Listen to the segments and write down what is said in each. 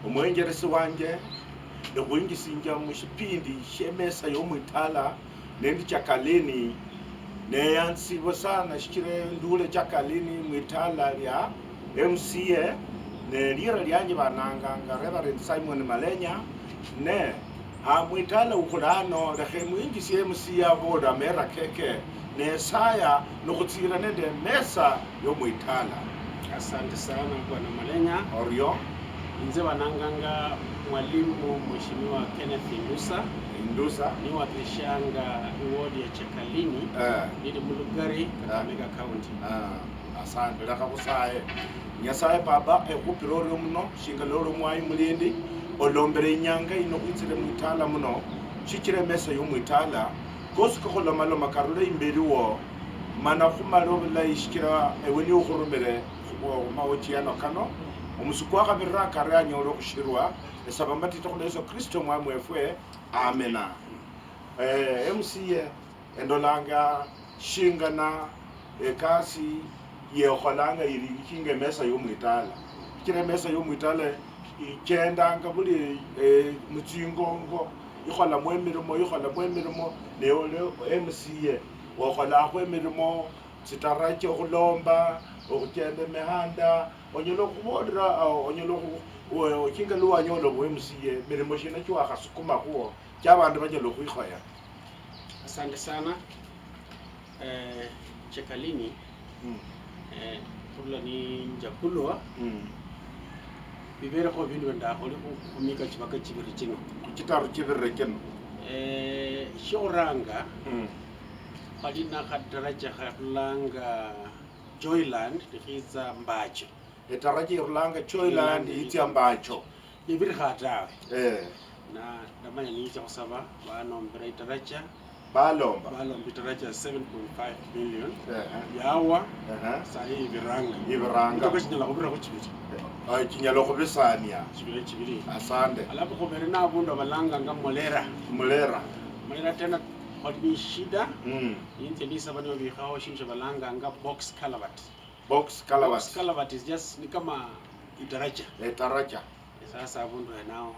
omwengeresi wanje ekhwingisinja mushipindi shemesa yomwitala nendi chakalini neyansiwa sana shikire ndule chakalini mwitala lya MCA nelira lyanje bananganga Reverend Simon Malenya ne mwitala ukhulano lekhe mwingisie MCA boda mera keke nesaya nokhutsira nende mesa yomwitala. Asante sana Bwana Malenya. Orio Inze bananganga mwalimu Mheshimiwa Kenneth Indusa ni wakilishanga ward ya Chakalini nili Mulugari Kakamega County. Asante lakabusaye nyasaye baba ekhupirore muno shingaloro mwai mulindi olombere inyanga ino kwitsire mwitala muno shikire mesa yomwitala kosi kokholoma karule imberi wo mana khumalo bulayi shikira eweni ukhurumire mawochiano kano omusuku wakhabirira akari anyola okhushirwa esaba mbatita khula Yesu Kristo mwami wefwe amena. MCA endolanga shingana ekasi yekholanga irikinga mesa yomwitala ikire mesa yomwitala ikendanga buli mutsingongo ikhola mwemirimo neole MCA wakholakho emirimo tsitarache okhulomba okhuchenda emihanda onyola okhubolera onyola okinga luwanyola bwa MCA mirimo shina chiwakhasukuma khuwo kyabandu banyala khwikhoya. Asante sana. Chakalini khula ni njakulwa biberekho bindu ndakholi khumika chibaka chibiri chino kuchitaru chibiri kino shikhuranga khali nakhataracha khakhulanga Joyland likhiza Mbacho etaracha irulanga Joyland itya Mbacho ibiri khatawe na ndamanya nicha khusaba banombera itaracha balomba itaracha 7.5 million yawa sahi ibiranga kuchinyala khubira kuchibiri chinyala khubisania chibiri. Asante. Alafu khubere na abundu balanga nga mulera tena khali shida inze ndisaba niyo bikhawo shinje balanga nga box culvert is just ni kama itaracha sasa abundu enao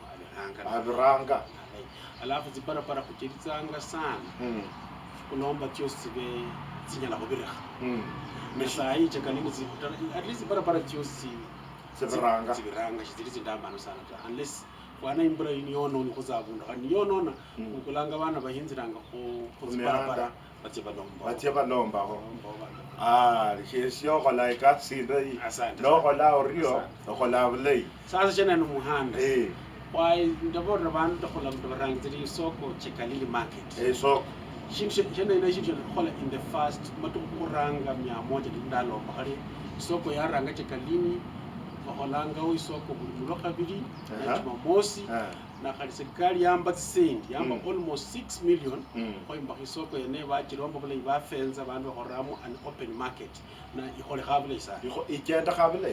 abiranga alafu zibarabara kuchiritsanga sana kulomba tyosi be zinyala khubira mesayi Chakalini at least barabara tyosi zibiranga shizirizi ndambano sana unless wana imbura yono ni khuzabunda khani yonona ukulanga bana bahinziranga khuzibarabara batye balomba ho lishesio khola ikasi ndai no khola orio no khola bulei sasa chena no muhanda why ndabona bantu takhola mntu barangizira isoko Chakalini market soko chena ina shinje khola in the first matukuranga 100 ndalomba khali isoko yaranga Chakalini bakholanga isoko buli mulo khabili na Jumamosi na khali serikali yamba tsisendi yamba almost 6 million khoimba isoko yene bachiromba bulayi bafenza bandu bakhoramo an open market na ikhole khabula isa ichenda khabula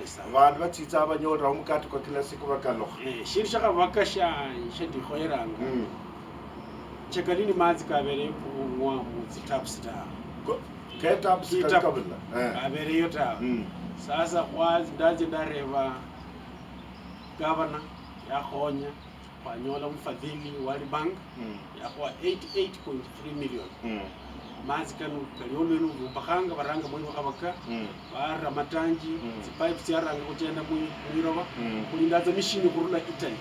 isa bandu batsitsa abanyola umukati kwa kila siku bakalokha shiri shakabakasha shendi khoyeranga Chakalini mazi kabere kuwa mu taps ta ketaps kabula kabere yota sasa kwazi ndaje ndareva governor yakhonya kwanyola umfadhili World Bank yakwa 88.3 million mazi kanu kaliolwenu vumbakhanga baranga mwe bakabaka bara matanji pipes yaranga kuchenda mwiroba kulindaza machine kurula Italy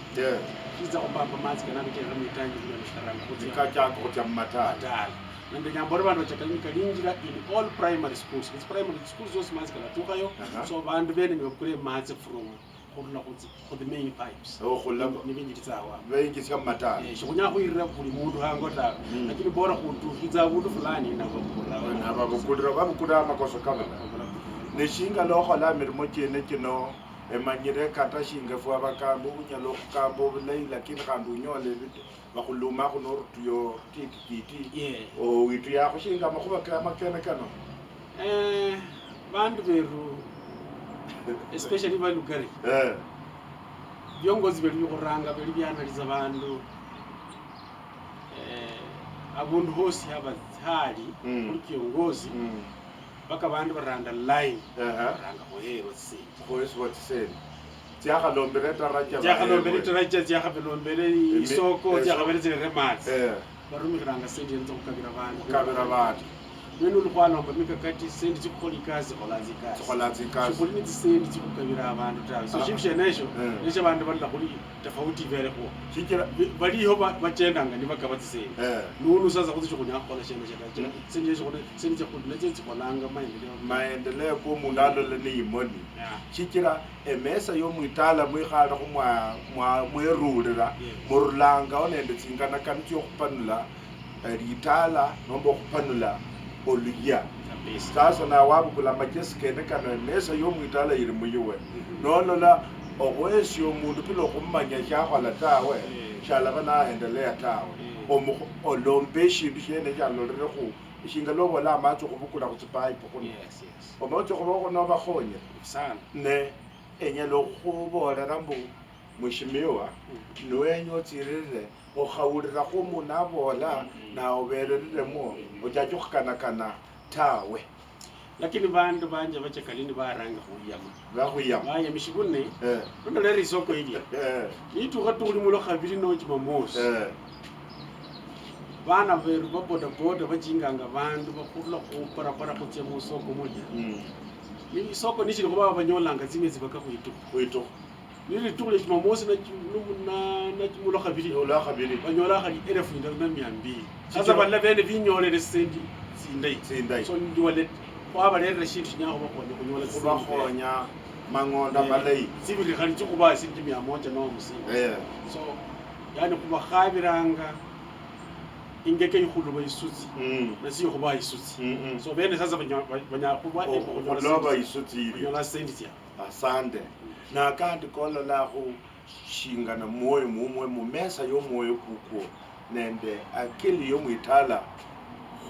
kiza kupamba mazi kana kuchenda mitanji kulo nisharanga kutsikachako kutya matala nende nyambore bantu Chakalini kalinjira in all primary schools. These primary schools those mazi kala tukayo so bantu bene nibakure mazi from khurula khu the main pipes khula nibinjitsawa bengitsa matala shikunya khuyirira buli mundu hango ta lakini bora khutukhiza bundu fulani nababukulira babukula amakoso kabula neshinga lokhola mirimo chene kino emanyire kata shinga fwa bakambo unyalo khukamba obulayi lakini khandi unyole bakhuluma khuno rutuyo titi witu yakho shinga makhuba kamakene kano bandu beru especially Balugari byongozi beli khuranga beli byanaliza bandu abundu hosi abazali kuli kiongozi baka bandu baranda line ranga hoyero si khoyeswa tseni Tiyakalombele taracha. Tiyakalombele taracha tiyakalombele isoko tiyakalombele remarks. Barumikiranga sente yenzo kukabira abantu. Mwene ulikwalomba mikakati sente chikukhola ikazi khola zikazi. Chikuli ni sente chikukabira abantu tawe. So chimshe nesho nesho abantu balila khuli tofauti vere ko. Chikira baliho bachendanga ni bagaba tsisente. Nunu sasa khuthi chikunya khola shene shene. Sente chikuli sente chikuli neche chikholanga maendeleo ko munalo le ni imoni. Chikira emesa yo muitala mwikhala khumwa mwerulira murulanga onende tsingana kan tyo khupanula ritala nombo khupanula oluya. Sasa na wabukula majesikene kana emesa yo muitala iri muyuwe nolola okwesi omundu pilo khumanya kyakhola tawe shalaba naendelea tawe olombe eshindu shene kyalolere khu ishinga lobola amatsi khubukula khutsipipe khuno omatsi khubakho nobakhonye ne enyala khubolera mbu mweshimiwa niwenya otsirire okhawulira khumundu abola nawe obereremo ochacha khukanakana tawe. Lakini bandu banje bachekalini baranga khuyama bayamishibune ndolera isoko ilya itukha tuli mulo khabiri no chimamosi bana beru baboda boda bachinganga bandu bakhula khupara khutya musoko mulya ni isoko nishili khuba banyolanga zimezi baka khuitu nili tukule chimamosi na mulo khabiri banyola khali 1200. Sasa balla bene binyolere sendi sindai so ndiwale kwabalera shintu nyako bakhonya kunyola kubakhonya mangonda malai sibiri khali chikuba sindi 100 no musinga so yani kubakhabiranga ingeke ikhulu bayisutsi nasiyo kuba isutsi so bene sasa banyakuba loba isutsi iri yola sendi ya asante na kandi kola la khu shingana moyo mumwe mumesa yo moyo kuko nende akili yo mwitala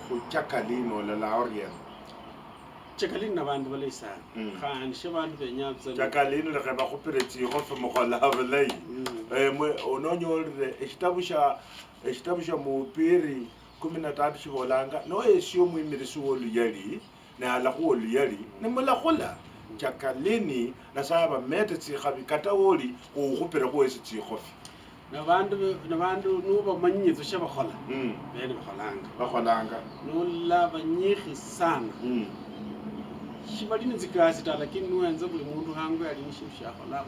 khuchakalino la orient chakalini na bandu balesa khani shebandu benyabza chakalini le khaba khupireti khofe mokhola balai mwe ononyolre eshitabusha mupiri 13 shibolanga no esio mwimirisi woluyali na ala khwoluyali nimula khola chakalini na saba mete tsikhabi kata woli ukhupira khwesi tsikhofi na bandu nuba manyitso shebakhola bene bakholanga nulla banyihi sana shibalini zikasi ta lakini nuenza buli mundu hangu yali nishintu shakhola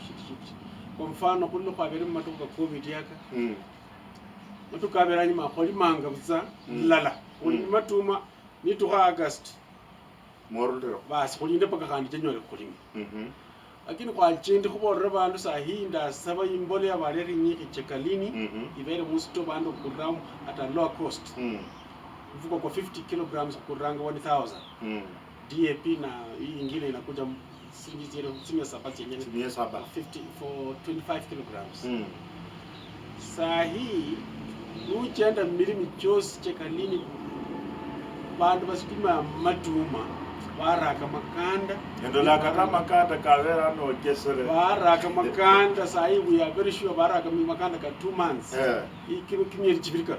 shiti kwa mfano kullo kwabere matuka covid yaka matuka abera nyuma kholi manga buza lala uli matuma nitukha August morudero basi khulinde paka khandi jenyole khulimi lakini kwa chindi khuborera bandu sahinda saba imbole ya baleri nyiki chakalini ibere musto bandu kuram at a low cost mfuko kwa 50 kilograms kuranga 1000 DAP na hii ingine inakuja simia sabati yenyewe 50 for 25 kilograms sahi uchenda milimi chose chakalini bandu basikima matuma baraka makanda ndola kata makanda kavera no kesere baraka makanda sahi we are very sure baraka makanda ka 2 months ikimo kimyeri chibirika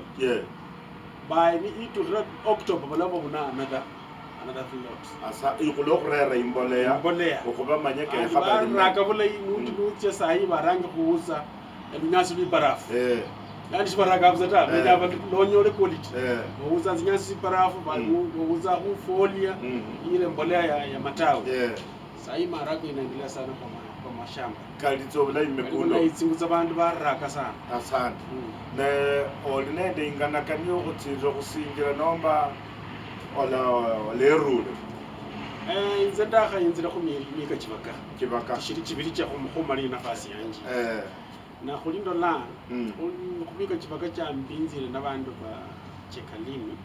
by itu October balabo buna another lot asa ikulokhrera imboleya ukuba manyeke khabali baraka bulai nuti nuti sahi baranga kuuza ebinyasi bibarafu yani shibaraka buzata bejaba nonyole quality uza zinyasi barafu uza hu folia ile mbolea ya matawi sahi marako inaendelea sana kwa mashamba kalitso bulai mekuno itsinguza bandu baraka sana asante ne olinende ingana kanyo kutsiro kusingira nomba ola lerule nzenda khayinzira khumika kibaka shiri chibiri cha khumali nafasi yanje na khulindo la khumika kibaka cha mbinzire nabandu ba chekalini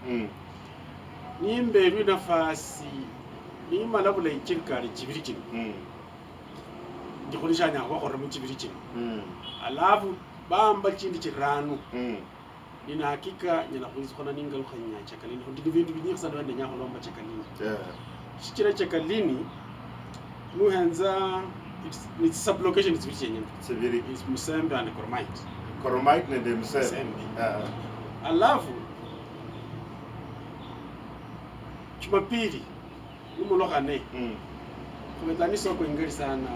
nimbe nafasi ni malabula ichirikali chibiri kino ndikhulishanya khokora mu chibiri kino alafu bamba chindi chirano nina hakika nyala khuizikhona ningalukhanya chakalini ndi bindu binyikhi sana wende nyakholomba chakalini shichira chakalini nuhenza it's sublocation sibiri is Musembe and Koromite nende Musembe alafu Jumapili numulokhane kubetani soko ingeri sana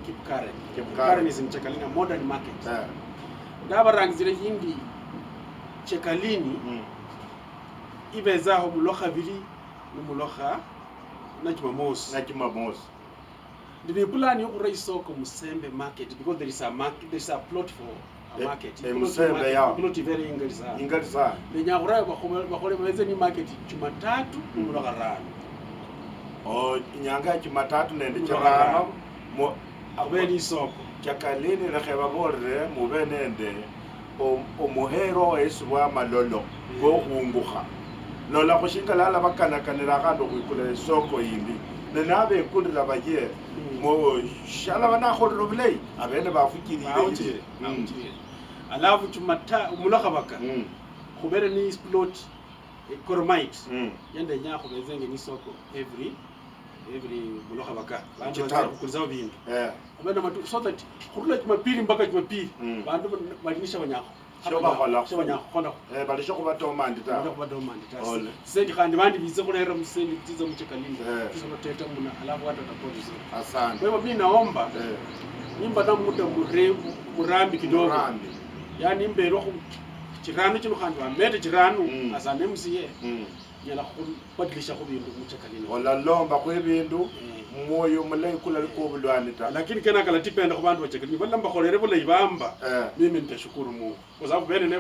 Kipkaren is in Chekalini, a modern market. Ndabarangizire hindi Chekalini ibezaho muloha biri n'umuloha na Jumamosi. The plan you raise soko Musembe market because there is a plot for a market. Musembe yao. Plot very Ingalisa. The nyakura bakole beze ni market Jumatatu n'umuloha rano. Nyanga Jumatatu nende Charano mo abeni soko. Chekalini rekheba borre mube nende omuhero eswa malolo go kunguha. Lola kushingalala bakanakanira kando kwikula soko yindi. Nenabe kundira baye mo shala bana khorro bilay abene bafukiri ile alafu Jumatatu umuloha baka khubere ni plot Koromite yende nyako bezenge ni soko every muloha baka bantu bakulizaho bintu abana matu so that khurula Jumapili mpaka Jumapili bantu balinisha banyako Shoba balisho kuba domandi ta. Sendi kandi bandi bize kulera musendi tizo Muchekalini. Tizo muteta muna alafu watu watapoza. Asante. Kwa hivyo mimi naomba nimba na muda murambi kidogo. Yaani mbero chirano chino kandi wamete chirano asane msiye. Yala kubadilisha ku bintu Muchekalini. Wala lomba ku bintu moyo mulai kula ko bulwani ta. Lakini kana kala tipenda ku bantu Bachekalini balamba kholere bulayi bamba. Mimi nitashukuru Mungu. Kwa sababu bene ne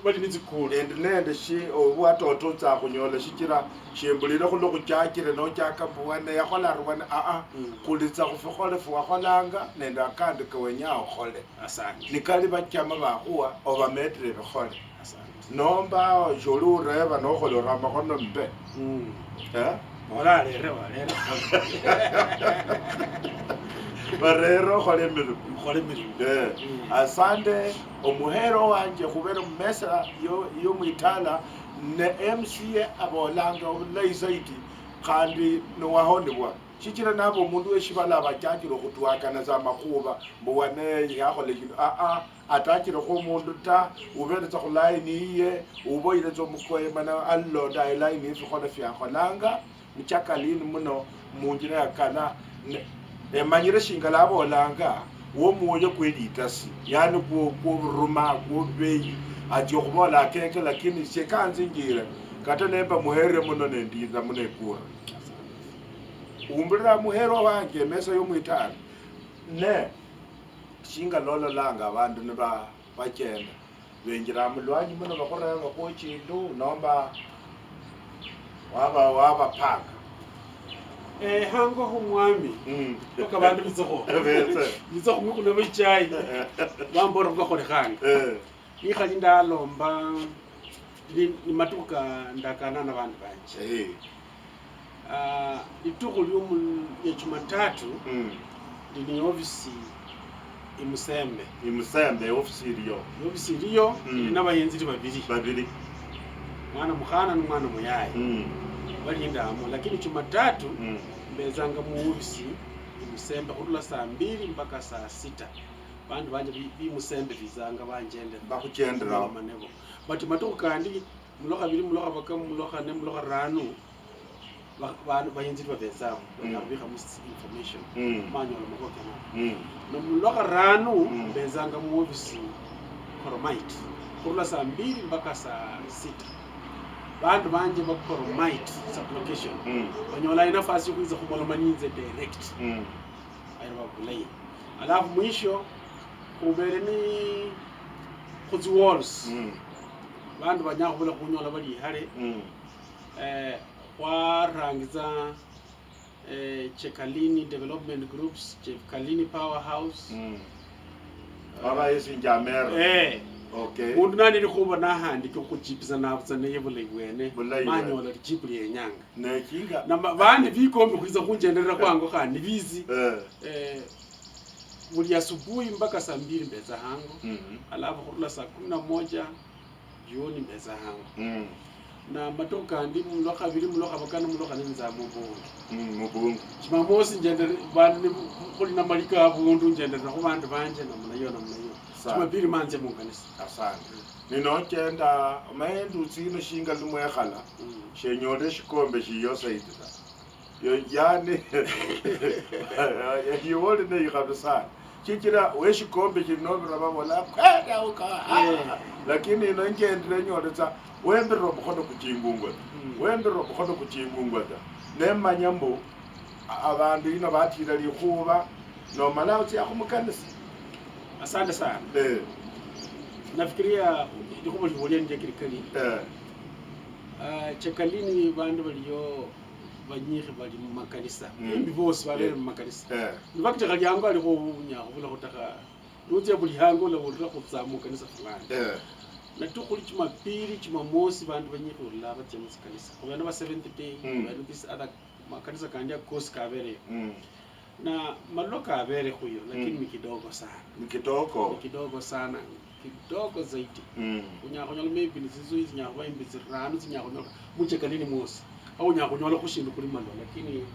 bali nizikuru. Nende shi watoto tsa kunyola shikira shembulire go logo tjakire no tjaka buwane ya khola rwana kulitsa go fkhole fwa kholanga nende akandi ke wenya khole. Asante. Nikali bachama ba khuwa obametre bekhole. Nomba jolu reba no kholo rama khono mbe. Wala lere. Barero khole miru. Asante omuhero wanje khubera mmesa yo mwitala ne MCA abolanga obulayi zaidi kandi no wahondebwa shikira nabo umuntu weshibala abajajiro kutwakana za makuba mbuwane yakhole kintu atakire ko umuntu ta uberetse ku line iye uboyire zo mukoye mana alloda line ifi khona fyakholanga Muchekalini muno munjira yakana emanyire shingala abolanga wo moyo kweditasi yani ku ruma ku beyi ati okubola keke lakini sekanzi ngira kata nemba muhere muno nendiza mune kura umbira muhero wanje mesa yo mwitana ne shinga lolo langa abantu ne bachenda benjira mulwanyi muno bakoranga ko chindu nomba waba paka hango humwami toka bantu bizo ngukuna bichayi bambora ngakole khanga ni khali ndalomba ni matuka ndakana na bantu banje lituko lyomu ya Jumatatu ni ofisi imusembe ofisi iliyo n'abayenzi babiri mwana mukhana n'umwana muyayi bali ndamo lakini Jumatatu mbezanga mu ofisi imusembe khurula saa 2 mpaka saa 6 bantu banje bimusembe bizanga banjende bakujendera manebo but matuko kandi muloha biri muloha baka muloha ne muloha ranu bantu bayenzi babezamo bakabika mu information manyola makoke no muloha ranu bezanga mu ofisi Koromite khurula saa 2 mpaka saa 6 bantu banje Koromite sublocation banyola inafasi yokuiza khumolomaninze direct ayirwa kulay alafu mwisho kubere ni khutsi walls bantu banyakubula kunyola bali hare kwarangiza Chekalini development groups Chekalini powerhouse baba yesinjamera okay mundu nani likhuba nahandike khuchipisa nabusane yebulay bwene manyola lichipu lyenyanga nekinga na bandi bikombe khuiza khunjenderera kwango khandi bizi buli asubuhi mpaka saa 2 mbeza hango alafu khurula saa 11 jioni mbeza hango na matoka kandi muloha biri muloha bakana muloha nenza mubungu Jumamosi njendere bantu khuli na malika abundu njendera ku bantu banje na munayo Jumapili manje munganisa asante ninokenda mayendu tsino shinga lumwekhala shenyole shikombe shiyo saidira yani yiwoli ne kabisa chikira weshikombe chinovira vabola kwenda uka lakini ino ngendire nyoletsa wembirira mukhono kuchingungwa wembirira mukhono kuchingungwa ta nemanya mbu abandu ino batira likhuba nomala utsia khumukanisa. Asante sana. Nafikiria likhuba libolia nje kirikali. Chekalini bandu baliyo banyikhi bali mu makanisa embi bose babere mu makanisa nibakiteka lyango alikho unyakho bula khutaka nutse buli hango la urira khutsa mu kanisa fulani natukhuli chimapili chimamosi bandu banyikhi urila batya mu kanisa kubana ba 70 day bali this other makanisa kandi akosi kabere na maloka abere khuyo lakini ni kidogo sana kidogo zaidi unyakho nyola maybe nizizo izinyakho imbi zirano zinyakho nyola muchekalini mosi au nyakunyola kushinda kuli malo lakini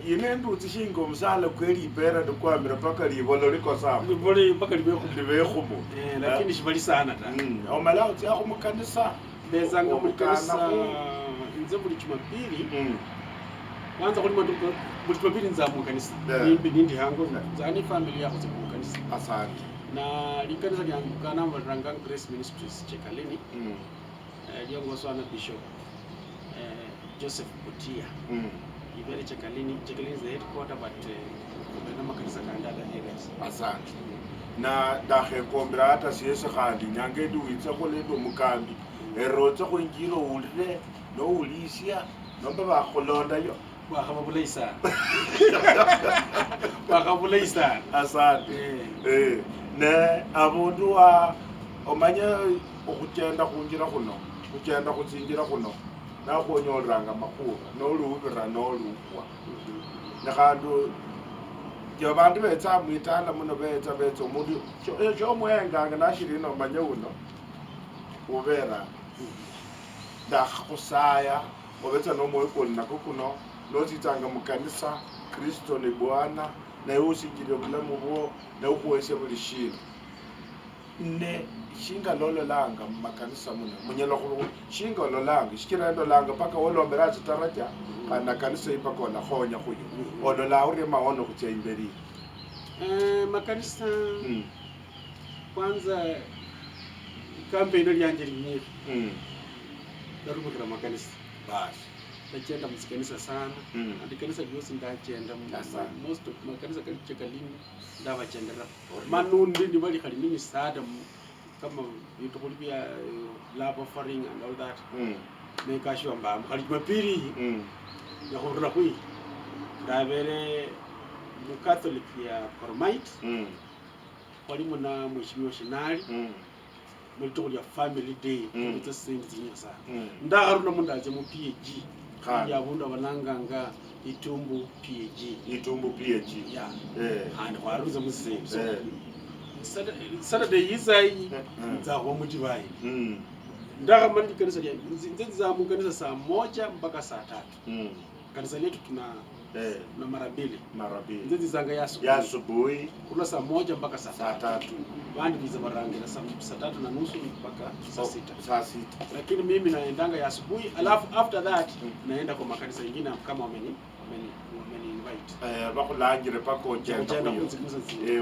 yine nduti shingo msala kweli ipera ndikwamira paka libolo liko sawa libolo paka libekhumo lakini shibali sana ta omala utya khumukanisa bezanga mukanisa nze buli Jumapili kwanza kuli maduka buli Jumapili nza mukanisa nimbi nindi hango zani family yako mu kanisa. Asante. Na likanisa lyangu kana Maranga Grace Ministries Chekalini liongozwa na Bishop Joseph Butia. Ibere Chekalini is the headquarter but kuna makanisa kanda da areas. Asante. Na dahe kombra hata siyese khandi nyange duitsa kholendo mukambi erotsa khwinjiro ulire no ulisia nomba bakholonda yo bakhabulai sana. Bakhabulai sana. Asante. Ne abundu wa omanya okugenda kunjira kuno kugenda kutsinjira kuno nakhonyolanga makhuba nolubira nolukwa nekhandu bandu betsa mwitala muno betsa omundu shomwenganga nashirino omanye uno ubera ndakhusaya obetsa nomwoyo koli nako kuno notsitsanga mukanisa Kristo ni Bwana naye usinjile bulamu bwo naye ukhuwesya buli shindu ne shinga lololanga mumakanisa muno munyala khulu shinga lolanga shikira ndolanga paka wolombera tsitaraja kana kanisa ipaka olakhonya khuyo olola uri maono khutsya imberi makanisa kwanza kampeni lyanje linyikhi darubukira makanisa basi ndachenda musikanisa sana andi kanisa lyosi ndachenda most of makanisa kali Chekalini ndabachendera manundi ndibali khali mini sada kama vitu kulibya love offering and all that nekashwa mbamba khali Jumapili yakhurira khui ndabere mu Catholic ya Kormait wali muna mheshimiwa Shinali mulito ya family day kutse senzi nyasa ndaharuna mundaze mu PAG ya bunda bananganga itumbu PAG ya and kwaruza musenzi Saturday yizai nzaho mujibai ndakamani kanisa lya nzenza mu kanisa saa 1 mpaka saa 3 kanisa letu tuna na mara mbili nzenzi zanga ya asubuhi kuna saa 1 mpaka saa 3 bandi biza barangira saa 3:30 mpaka saa 6 lakini mimi naendanga ya asubuhi alafu after that naenda kwa makanisa mengine kama wameni invite bakulangire pako ojenda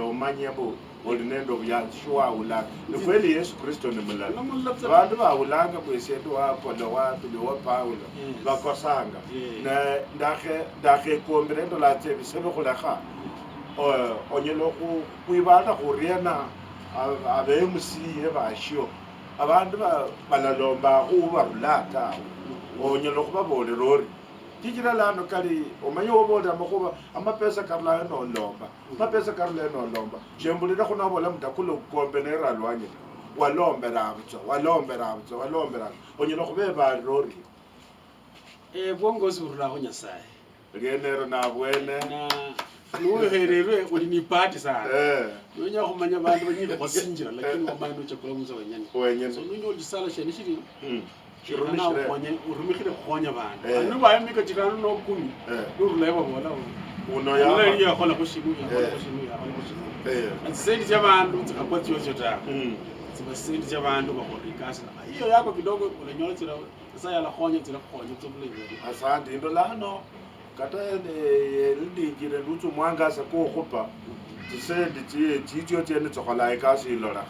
omanyebo olinendo byashwa ula ni kweli Yesu Kristo ni mulala bandu baulanga kwesedo wapola wapili wa Paulo bakosanga na ndakhe kombirendo la tsebi sebe khulakha onyelo kuibana khuriena abe musiye bashyo abandu balalomba khubarulata onyelo khubabolera ori kijira lano kali omanye oboda makhuba amapesa karla no lomba shembulira khuna bola mutakulo kombenera lwanye walombera onyelo khubeba rori bwongozi burula ko Nyasaye lienero na bwene na nuhererwe uli ni party sana nonya khumanya bantu banyine kwasinjira lakini wamanye chakula muza wenyane so nunyo lisala sheni shiri na urumikire khonya bantu anu bayamika chikano no kumi nuruleba bona uno ya khola kushimu sendi jabantu tsikakwathi yozo ta sendi jabantu bakhorikasa iyo yako kidogo ulenyola tsira saya la khonya tsira khonya tsobule. Asante ndo lano kata lidingire lutsu mwangasa ko khupa tisendi tityo tene tsokola ikasi ilora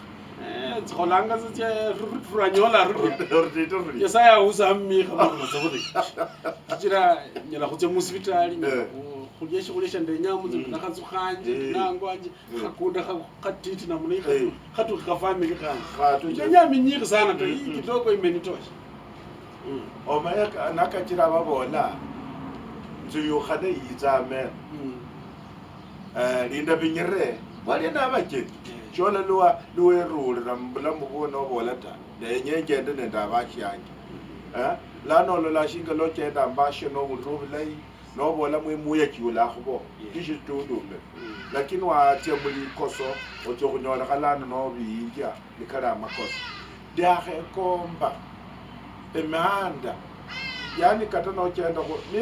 tsolanga se ranyola ya saya usa mmi khamama sabudi jira nyala khutse mu hospital khulye shikhulisha ndenyamu nakhatsukhanje nangwanje khakunda khatiti namune khatu khafamily khanje ndenyami nyingi sana to kidogo imenitosha omaya nakachira babola nzuyukhane yitsame linda binyere wali nabakeni chola luwe rulira mbulamu bona obola ta ndenyengende nenda bashyange lano lola shinga lokenda mbashe no bulubulai no bola mwemuya kiula khubo kishitundume lakini watia muli koso ocho kunyola kalano no biyinja likala makoso diakhe komba emanda yani kata no chenda ko ni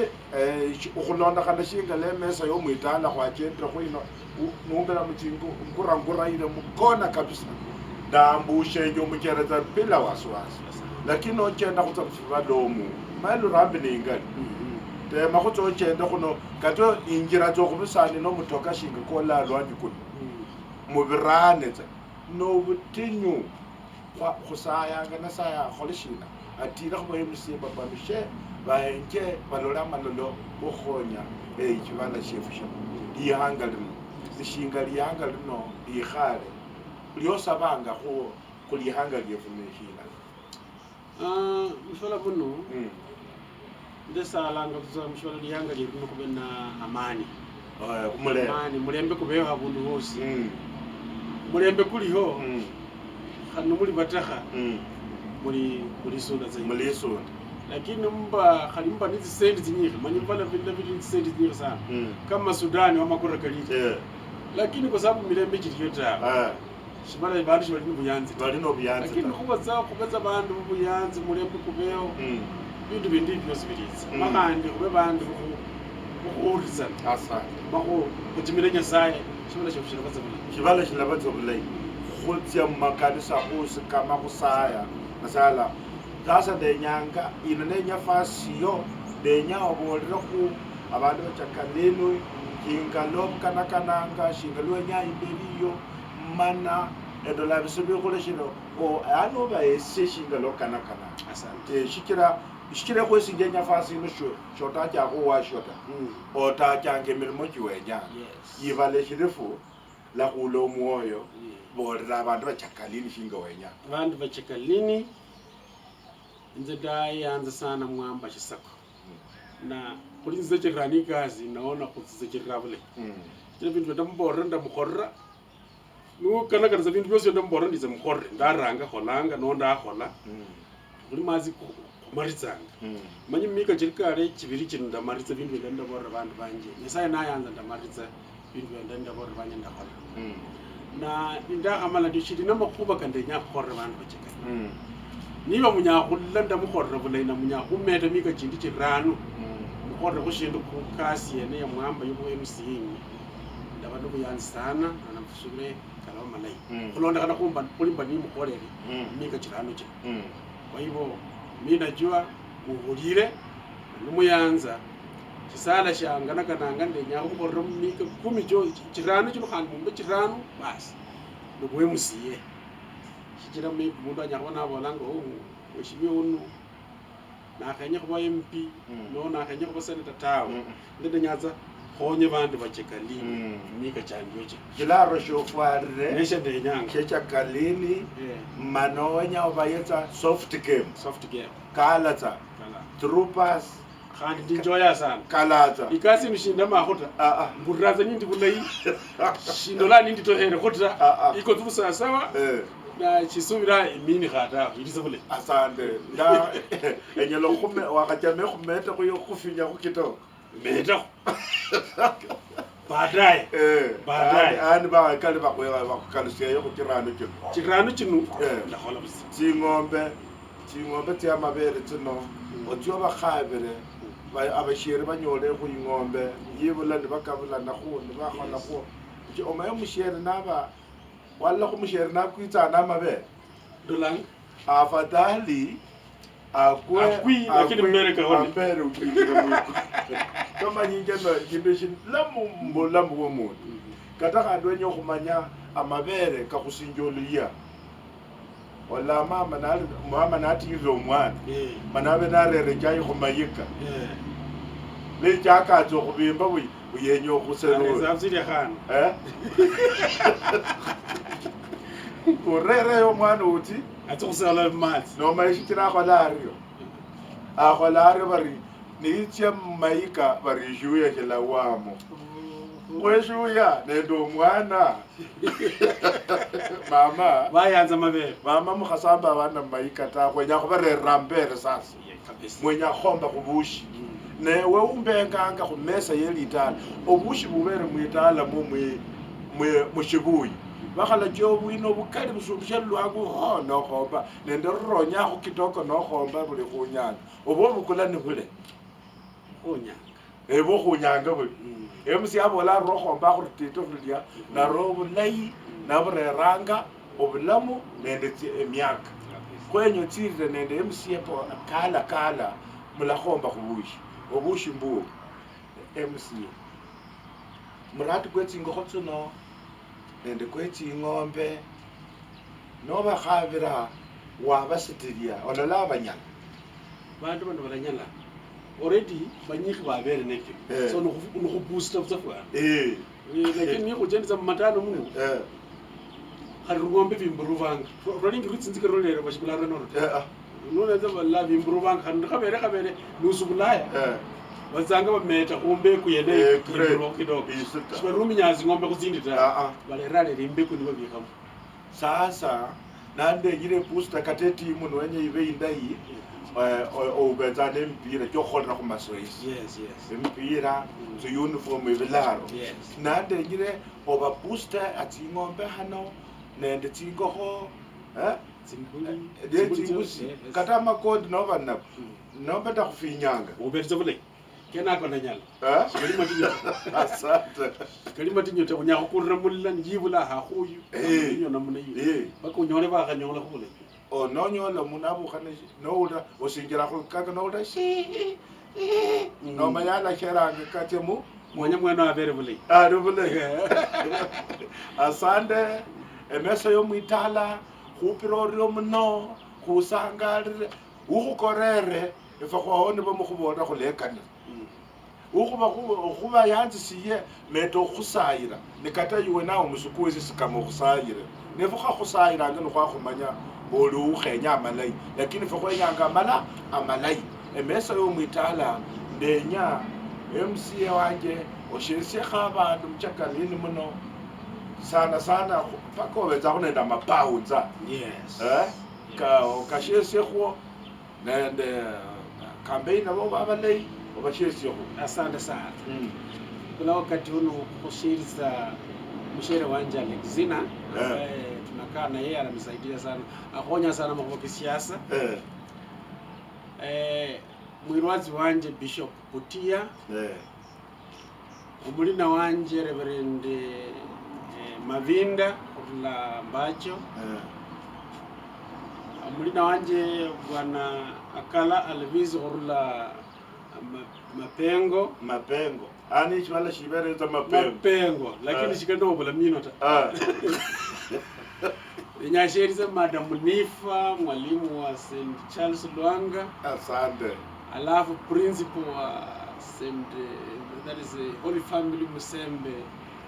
ukhulonda kana shinga le mesa yo muitala kwa chenda khwino nungala mchingu ngurangura ile mukona kabisa ndambushe njo muchereza bila waswasi lakini no chenda kutsamfiba lomu malu rambe ningali te makutso chenda kuno kato injira zo kubisani no mutoka shinga ko la lwanji kuno mubirane tsa no butinyu kwa khusaya ngana saya kholishina atira go emsiba bamishe baenje balola malolo bokhonya chibana chefusha dihangalino ishinga lihanga lino likhale lyosabanga khulihanga lyefumishina mshola buno ndesalanga kuza mshola lihanga lyefuna kube na amani mulembe kubeho abundu hose mulembe kuliho khano muli batakha muli sunda zaidi muli sunda lakini khalimba nizi sendi zinyikhe manyi mpala vinda vitu sendi zinyikhe sana kama Sudani wa makura kalite lakini kwa sababu milembe chiliyo tawe shibala bantu shibali n'ubuyanzi lakini kubaza bantu buyanzi mulembe kubeho bintu bindi byose biritse makandi kube bantu kuhuriza mako kutimira nyasaye shibala shilabaza bulai khutya makanisa khuse kama kusaya masala sasa denyanga inene fasiyo denya obolera ku abantu bachakaleno ingalo kanakananga shingalo nya imberiyo mana edola bisobe koleshino o ano ba ese shingalo kanakana asante shikira ko singenya fasi no shota ja ko wa shota o ta change mirimo jiwenya yibale shirefu la kulo moyo bolera abantu bachakalini shinga wenya abantu bachakalini nze dayanza sana mwamba chisako na kuri nze chirani kazi naona kuzize chirabule kile bintu ndamborra ndamukhorra kana kana bintu byose ndamborra ndize mukhorre ndaranga kholanga no ndakhola kuri mazi kumaritsanga manyi mika chirikale chibiri chino ndamaritsa bintu ndaborra bantu banje nyesaye nayanza ndamaritsa bintu ndaborra banje ndakhola na ndakhamala ndishiri namakhuba kandenya khorra bantu bachika niba munyakhulla ndamukhorra bulayi na munyakhumeta mika chindi chirano mukhorra khushindu khukasi yene ya mwamba yobu MCA ndaba nobuyanzi sana na mfusule kalaba malayi khulonda kana khumba kulimba ni mukhorere mika chirano cha kwa hivyo mimi najua muhulire numuyanza chisala shangana kananga ndenya khumkhorra mika 10 jo chirano chino khandi mumbe chirano basi nobu MCA chira mundu anyakubona abolanga weshimye unu nakhenya kuba MP no nakhenya kuba senator tawe ndende nyaza khonye bantu bachekalini mika chanjoche kilaro shofwarre nesha ndenyanga chechakalini manonya obayetsa soft game kalatsa troopers khandi ndinjoya sana kalatsa ikasi mishinda makhota nguraza nindi bulayi shindola nindi tohere khota iko tusa sawa na chisubira imini khata ilize bule asante nda enyelo khume wakachame khumeta kuyo khufinya khukito meta baadaye ani ba kale ba khukalusia yo khukirano kino ndakhola busi tsingombe tya mabere tsino otyo bakhabere abashire banyole khuyingombe yibula ndibakabula nakhundi bakhola kho omaye mushere naba wala kumushere nakwitsa namabe dolang afadhali Akwi lakini mbele kaone. Mbele ukikira mwiko. Kama nyingeno kindishi lamu mbolamu womuntu. Kata kandwenye okumanya amabere kakusinjoluya. Ola mama nati yizo omwana. Manabe narere kyayi kumayika. Le kyaka zo kubimba uyenyo kuselo. Zabziri khana. Urere yo mwana uti atukusala mali. No mayishikira kholario. Kholario bari niitya mayika bari juya kila wamo. Mwejuya nendo mwana. Mama Bayanza mabere. Mama mukhasamba abana mayika ta kwenya khubere rambere sasa. Kabisa. Mwenya khomba kubushi. Newe umbenganga khumesa yelitala. Obushi bubere mwitala mushibuyi. Bakhala jo bwino bukali busubisha lwago ho no khomba nende ronya khu kitoko no khomba buli khunyanga obo bukula ni bule Khunyanga. Bo khunyanga buli MC abola ro khomba khu tito khulya na ro bulai na bureranga obulamu nende emyaka kwenyo tsire nende MC po kala mula khomba khubushi obushi mbu MC murati kwetsingo khotsuno nende kwetsi ing'ombe noba khabira wabasitiria olola abanyala Bantu bano baranyala already banyiki babere nekyo so no boost of software lakini niko jenza matano muno hari ngombe bimburuvanga running roots nzike rolera bashibula reno nona za balla bimburuvanga kandi khabere nusubulaya bazanga bameta kumbe kuyene kidogo sibarumi nyazi ngombe kuzindi ta balerale rimbe kundi babikamo sasa nande yire booster kateti muno wenye ibe indai obeza nempira cyo khona ku masoisi yes empira so uniform evelaro nande yire oba booster ati ngombe hano nende tingoho zingusi kata makodi nova nova ta kufinyanga uberzo vule kena kona nyala kalima tinyo asante kalima tinyo te kunya kukurra mulla njibula ha khuyu tinyo namuna yi bakunyole ba kanyola khule o no nyola munabu khane no uda osingira khu kaka no uda shi no mayala kheranga katemu mwanya mwana abere vule do vule asante emesa yo muitala khupiroryo muno khusangalire ukhukorere ifa khwaone bamukhubona khulekana ukhuba yanzisiye meto khusayira nikata yiwe nawe musukuzi sikamo khusayire nefuka khusayira ngene khwakhumanya boli ukhenya amalai lakini fa khwenyanga amalai emesa yo muitala ndenya MC wanje oshirise khabantu mchakalini muno sana paka obeza kunenda mapauza kashese kho nende campaign abo babalei obashese kho asante sana kuna wakati huno kushiriza mshere wanje Alexina tunakaa na yeye anamsaidia sana akonya sana mambo ya siasa mwirwazi wanje Bishop Putia umulina wanje Reverend Mavinda la Mbacho mulina wanje bwana Akala Alvizi orula mapengo ani chwala shibere za mapengo lakini shikando obula mino ta Nyasheriza Madam Nifa mwalimu wa St Charles Lwanga asante alafu principal wa St that is Holy Family Musembe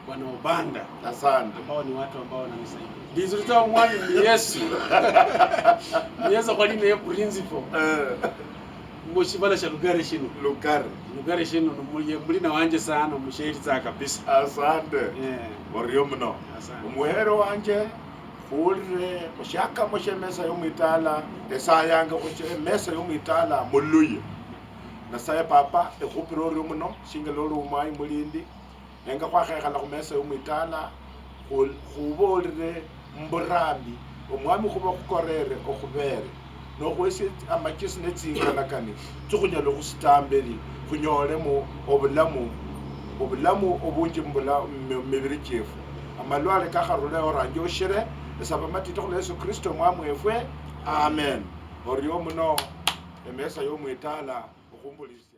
bwana Obanda asante ambao ni watu ambao wananisaidia ndizurita mwani ni Yesu Yesu kwa nini principal mushibala sha lugare shino mulina wanje sana musheriza kabisa asante boriyo mno umuhero wanje khulire mushaka mushemesa yo mwitala esayanga kuche mesa yo mwitala muluye nasaye papa ekhupiroryo muno shingelolo umai mulindi enga khwakhekhala khumesa yo mwitala khubolire mburambi omwami khuba khukorere okhubere nokhwesi amachisi netsinganakani tsikhunyala khusitambeli khunyolemo obulamu obunji mibiri chefu amalwale kakharule oranje oshire esaba matito khula Yesu Kristo mwamwefwe amen oryo muno emesa yo mwetala okumbulisi